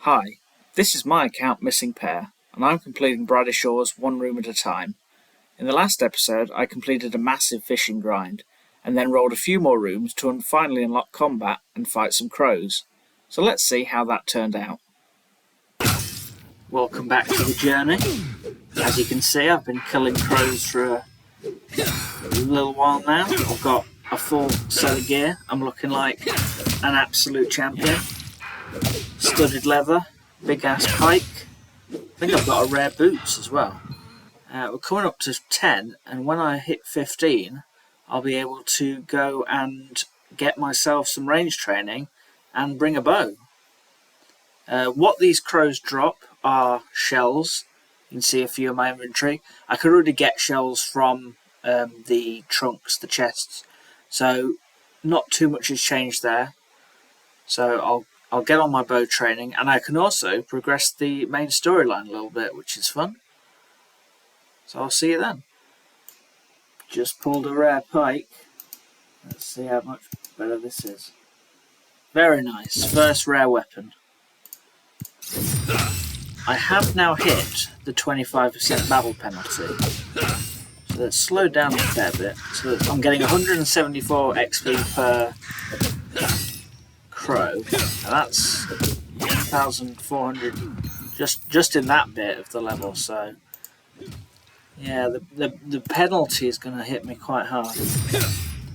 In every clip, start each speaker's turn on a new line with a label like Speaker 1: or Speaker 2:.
Speaker 1: Hi, this is my account Missing Pair, and I'm completing Bridie Shores one room at a time. In the last episode, I completed a massive fishing grind, and then rolled a few more rooms to finally unlock combat and fight some crows. So let's see how that turned out. Welcome back to the journey. As you can see, I've been killing crows for a little while now. I've got a full set of gear. I'm looking like an absolute champion. Studded leather, big ass pike. I think I've got a rare boots as well. We're coming up to 10, and when I hit 15, I'll be able to go and get myself some range training and bring a bow. What these crows drop are shells. You can see a few in my inventory. I could already get shells from the trunks, the chests, so not too much has changed there. So I'll get on my bow training, and I can also progress the main storyline a little bit, which is fun. So I'll see you then. Just pulled a rare pike. Let's see how much better this is. Very nice. First rare weapon. I have now hit the 25% battle penalty. So let's slow down a fair bit. So I'm getting 174 XP per crow. And that's 1,400 just in that bit of the level. So yeah, the penalty is going to hit me quite hard.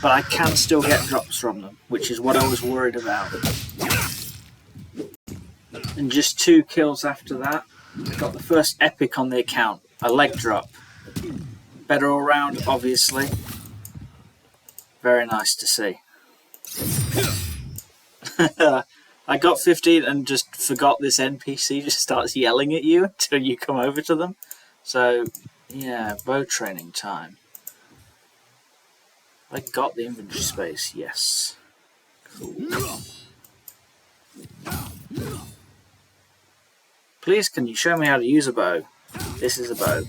Speaker 1: But I can still get drops from them, which is what I was worried about. And just 2 kills after that, got the first epic on the account, a leg drop. Better all round, obviously. Very nice to see. I got 15 and just forgot this NPC just starts yelling at you until you come over to them. So, yeah, bow training time. I got the inventory space, yes. Cool. Please, can you show me how to use a bow? This is a bow.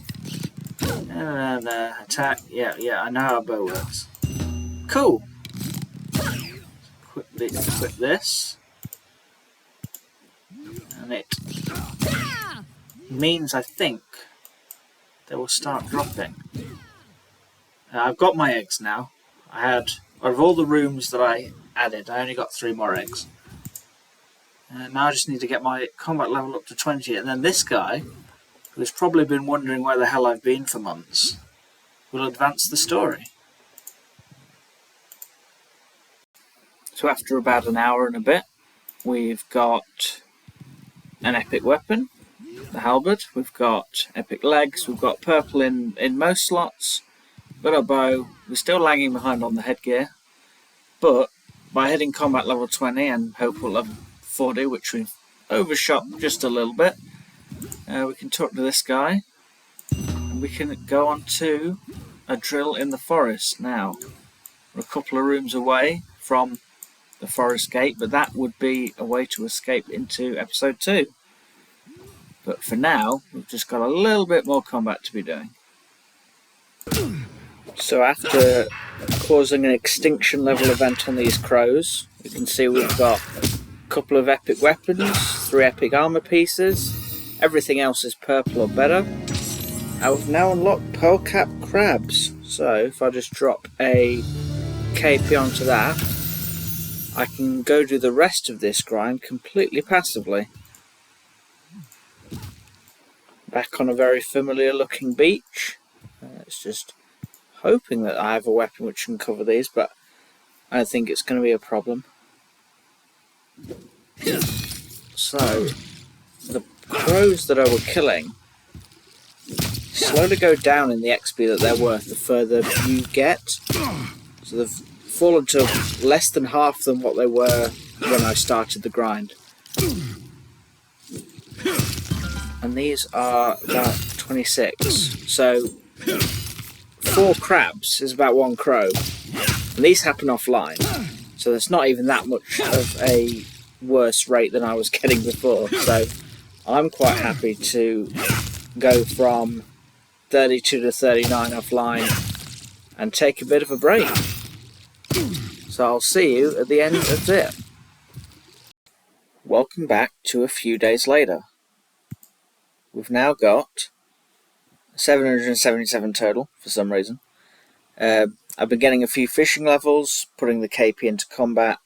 Speaker 1: Attack. Yeah, I know how a bow works. Cool. Quickly equip this. And it means, I think, they will start dropping. I've got my eggs now. Out of all the rooms that I added, I only got 3 more eggs. Now I just need to get my combat level up to 20, and then this guy, who's probably been wondering where the hell I've been for months, will advance the story. So after about an hour and a bit, we've got an epic weapon, the halberd, we've got epic legs, we've got purple in most slots, got a bow. We're still lagging behind on the headgear, but by hitting combat level 20 and Hopeport level 40, which we've overshot just a little bit, we can talk to this guy, and we can go on to a drill in the forest now. We're a couple of rooms away from the forest gate, but that would be a way to escape into episode 2. But for now, we've just got a little bit more combat to be doing. So after causing an extinction level event on these crows, you can see we've got a couple of epic weapons, 3 epic armor pieces, everything else is purple or better. I've now unlocked pearl cap crabs, so if I just drop a KP onto that, I can go do the rest of this grind completely passively. Back on a very familiar looking beach. It's just hoping that I have a weapon which can cover these, but I don't think it's going to be a problem. So, the crows that I was killing slowly go down in the XP that they're worth the further you get. So they've fallen to less than half than what they were when I started the grind. And these are about 26. So 4 crabs is about 1 crow. And these happen offline. So there's not even that much of a worse rate than I was getting before. So I'm quite happy to go from 32 to 39 offline and take a bit of a break. So I'll see you at the end of it. Welcome back to a few days later. We've now got 777 total for some reason. I've been getting a few fishing levels, putting the KP into combat,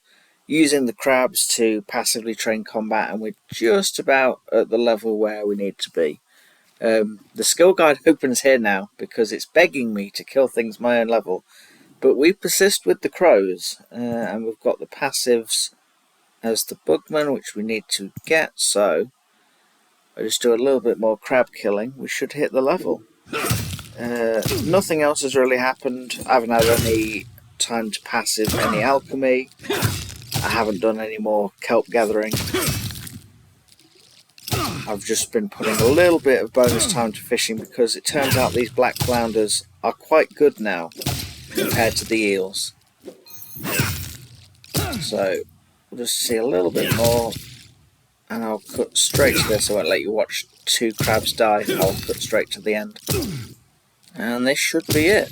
Speaker 1: using the crabs to passively train combat, and we're just about at the level where we need to be. The skill guide opens here now because it's begging me to kill things my own level, but we persist with the crows, and we've got the passives as the bugman, which we need to get, so I just do a little bit more crab killing, we should hit the level. Nothing else has really happened. I haven't had any time to passive any alchemy. I haven't done any more kelp gathering. I've just been putting a little bit of bonus time to fishing because it turns out these black flounders are quite good now compared to the eels. So we'll just see a little bit more, and I'll cut straight to this. I won't let you watch two crabs die. I'll cut straight to the end. And this should be it.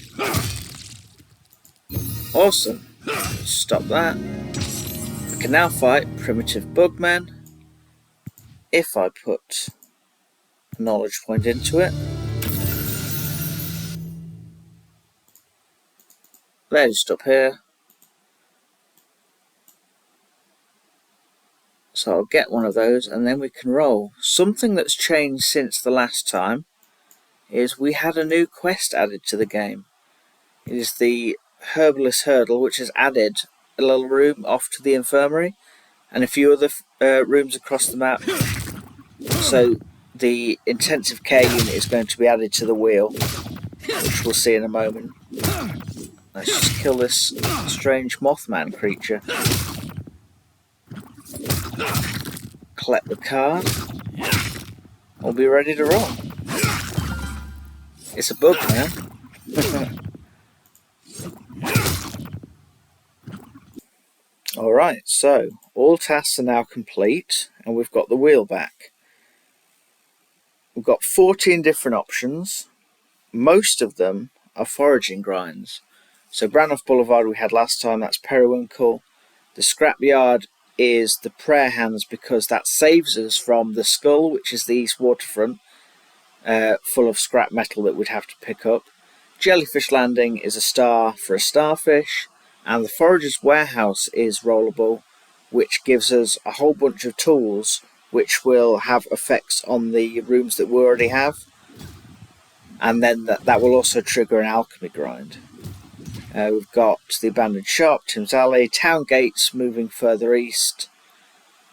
Speaker 1: Awesome. Stop that. We can now fight primitive bugmen. If I put a knowledge point into it. They're just up here. So I'll get one of those and then we can roll. Something that's changed since the last time is we had a new quest added to the game. It is the Herbalist Hurdle, which has added a little room off to the infirmary and a few other rooms across the map. So the intensive care unit is going to be added to the wheel, which we'll see in a moment. Let's just kill this strange Mothman creature. Collect the card. We'll be ready to roll. It's a bug, man. Alright, so all tasks are now complete and we've got the wheel back. We've got 14 different options. Most of them are foraging grinds. So Brannoff Boulevard we had last time, that's periwinkle. The scrapyard is the prayer hands because that saves us from the skull, which is the east waterfront, full of scrap metal that we'd have to pick up. Jellyfish Landing is a star for a starfish, and the forager's warehouse is rollable, which gives us a whole bunch of tools which will have effects on the rooms that we already have, and then that will also trigger an alchemy grind. We've got the abandoned shop, Tim's Alley, town gates moving further east,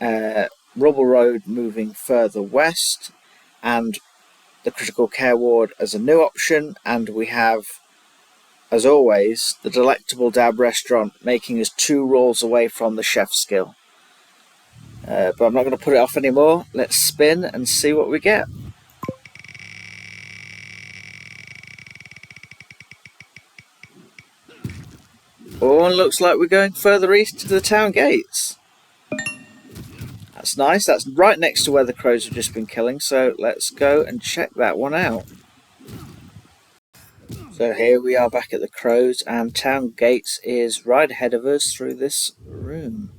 Speaker 1: Rubble Road moving further west, and the critical care ward as a new option. And we have, as always, the Delectable Dab restaurant making us 2 rolls away from the chef skill. But I'm not going to put it off anymore. Let's spin and see what we get. Oh, and looks like we're going further east to the town gates. That's nice. That's right next to where the crows have just been killing. So let's go and check that one out. So here we are back at the crows, and town gates is right ahead of us through this room.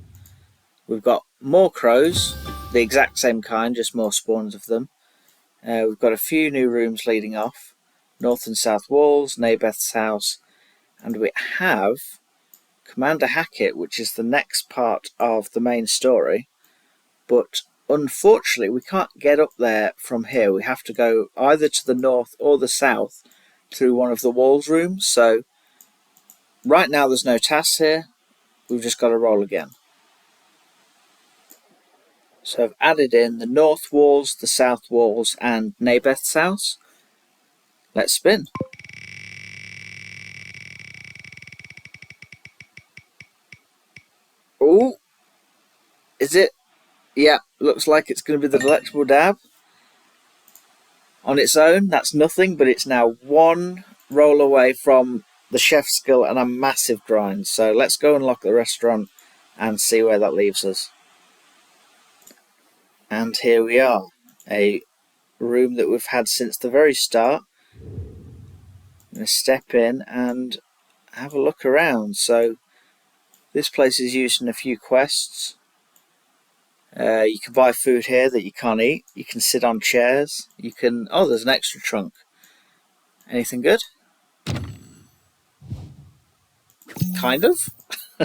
Speaker 1: We've got more crows, the exact same kind, just more spawns of them. We've got a few new rooms leading off. North and south walls, Nabeth's house, and we have Commander Hackett, which is the next part of the main story, but unfortunately we can't get up there from here. We have to go either to the north or the south through one of the walls rooms. So right now there's no tasks here, we've just got to roll again. So I've added in the north walls, the south walls, and Nabeth's house. Let's spin. Oh, is it? Yeah, looks like it's going to be the Delectable Dab. On its own, that's nothing, but it's now 1 roll away from the chef skill and a massive grind. So let's go unlock the restaurant and see where that leaves us. And here we are, a room that we've had since the very start. I'm going to step in and have a look around. So this place is used in a few quests. You can buy food here that you can't eat. You can sit on chairs. You can... Oh, there's an extra trunk. Anything good? Kind of.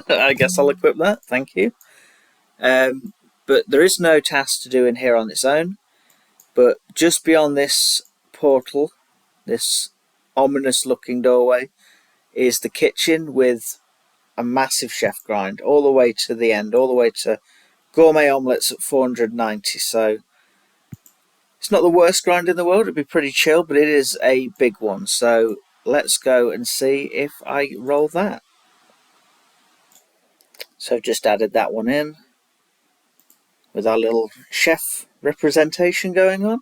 Speaker 1: I guess I'll equip that. Thank you. But there is no task to do in here on its own. But just beyond this portal, this ominous looking doorway, is the kitchen with a massive chef grind all the way to the end, all the way to gourmet omelettes at 490. So it's not the worst grind in the world. It'd be pretty chill, but it is a big one. So let's go and see if I roll that. So I've just added that one in with our little chef representation going on.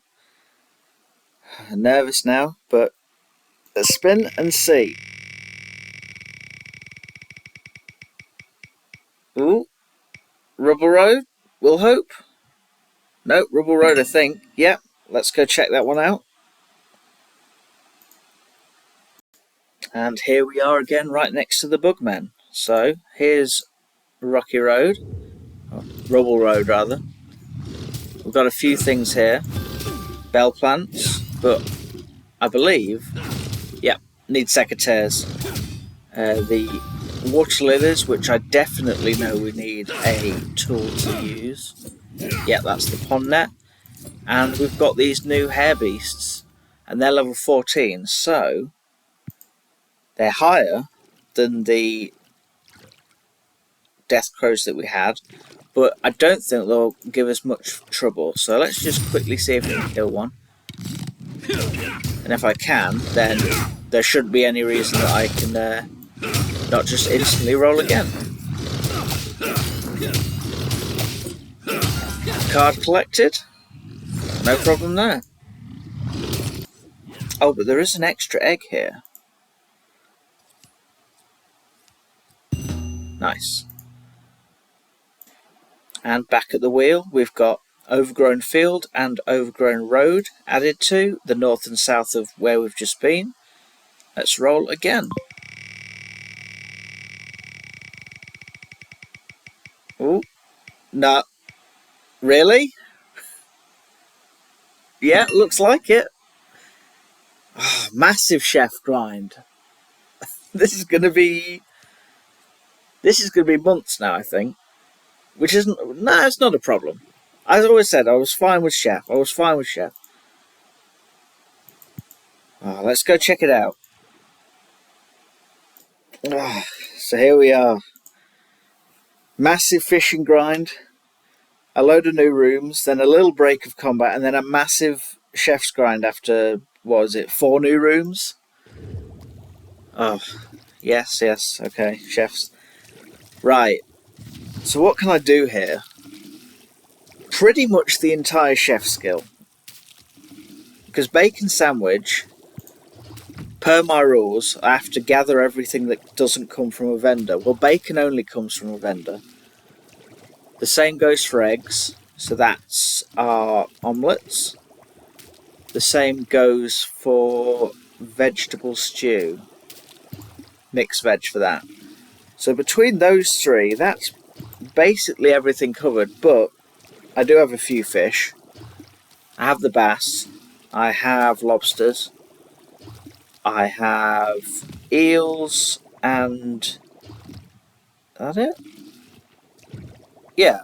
Speaker 1: I'm nervous now, but let's spin and see. Ooh, Rubble Road, we'll hope. No, Rubble Road, I think. Yep, let's go check that one out. And here we are again, right next to the Bugmen. So here's Rocky Road, or Rubble Road rather. We've got a few things here. Bell plants, but I believe, yeah, need secateurs. The water lilies, which I definitely know we need a tool to use. Yeah, that's the pond net. And we've got these new hare beasts, and they're level 14, so they're higher than the death crows that we had, but I don't think they'll give us much trouble. So let's just quickly see if we can kill one. And if I can, then there shouldn't be any reason that I can not just instantly roll again. Card collected. No problem there. Oh, but there is an extra egg here. Nice. And back at the wheel, we've got overgrown field and overgrown road added to the north and south of where we've just been. Let's roll again. Ooh, no. Really? Yeah, looks like it. Oh, massive chef grind. This is gonna be months now, I think. Which isn't... No, it's not a problem. As I always said, I was fine with chef. I was fine with chef. Oh, let's go check it out. Oh, so here we are. Massive fishing grind. A load of new rooms, then a little break of combat, and then a massive chef's grind after, what was it, 4 new rooms? Oh, yes, okay, chefs. Right, so what can I do here? Pretty much the entire chef skill. Because bacon sandwich, per my rules, I have to gather everything that doesn't come from a vendor. Well, bacon only comes from a vendor. The same goes for eggs, so that's our omelettes. The same goes for vegetable stew. Mixed veg for that. So between those three, that's basically everything covered, but I do have a few fish. I have the bass, I have lobsters, I have eels, and... is that it? Yeah.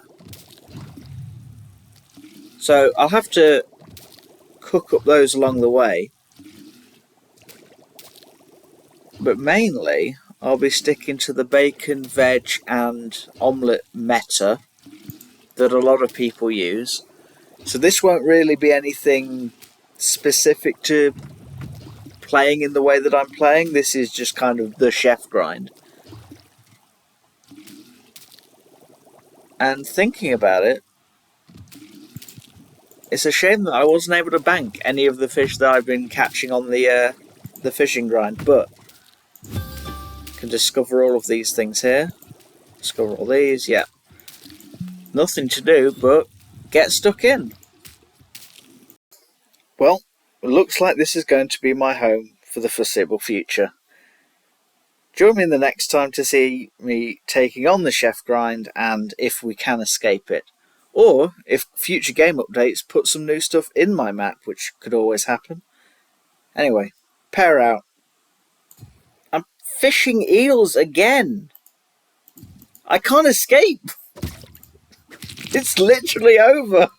Speaker 1: So I'll have to cook up those along the way. But mainly, I'll be sticking to the bacon, veg, and omelette meta that a lot of people use. So this won't really be anything specific to playing in the way that I'm playing. This is just kind of the chef grind. And thinking about it, it's a shame that I wasn't able to bank any of the fish that I've been catching on the fishing grind, but I can discover all of these things here. Discover all these, yeah. Nothing to do but get stuck in. Well, it looks like this is going to be my home for the foreseeable future. Join me in the next time to see me taking on the chef grind and if we can escape it. Or, if future game updates put some new stuff in my map, which could always happen. Anyway, pair out. I'm fishing eels again. I can't escape. It's literally over.